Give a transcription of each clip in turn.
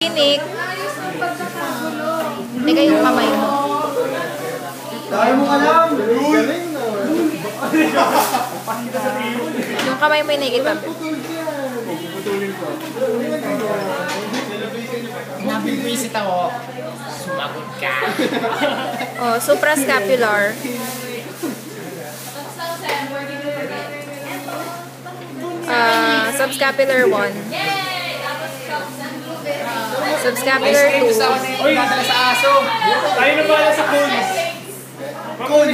Tinik. Teka yung kamay mo. Dahil mo alam. Galing na. Yung kamay mo yung nakikita. Puputulin ko. Nabibisit ako. Sumagot ka. Oh, suprascapular. Subscapular 1. Subscapular 2. Uy, nadala sa aso. Tayo na pala sa cones.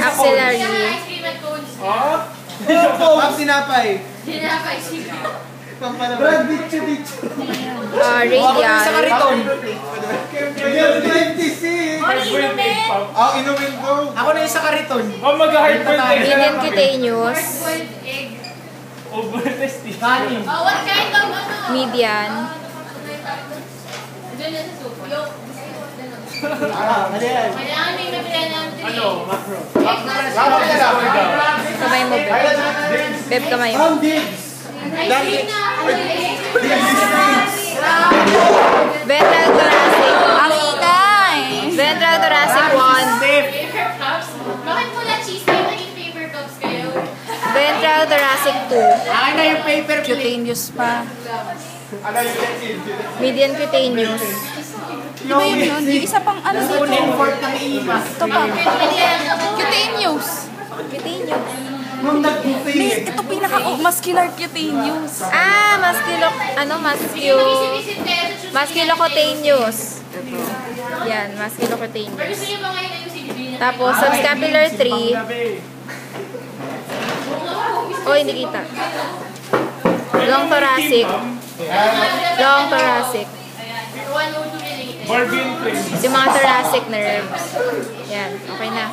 Axillary. Oh? Pop sinapay. Sinapay. Brad, bitcho. Radial. Sa kariton. 26. Inumin ko. Ako na yung sa kariton. Oh, mag-heart birthday. Median cutaneous. Over-testing. Kanin. Oh, what kind of ano? Median. Diyan na sa soup. Yung. Ano yan? Kailangan may mabila ng Ano? Macro. Kamay mo, Beb. Beb, kamay mo. Ma'am, Diggs. Ventral thoracic. Ang ingay! Ventral thoracic 1. paper cups. Bakit pula cheese kayo naging paper cups kayo? Ventral thoracic 2. Akin na yung paper plate. Cutaneous pa. Median cutaneous. Di ba yun yun? Yung isa pang ano dito? Import ng imas. Ito pa. Cutaneous. Cutaneous. Ma'am, nag-buffet May, eh. ito pinaka-muscular cutaneous. Visit kayo sa choose. Musculocutaneous. Yan, Or musculocutaneous. gusto niyo ba ngayon ayusin yung Tapos, subscapular 3. Oh, hindi kita. Long thoracic. Long thoracic. Barbie and Prince. Yung mga thoracic nerves. Yan, okay na.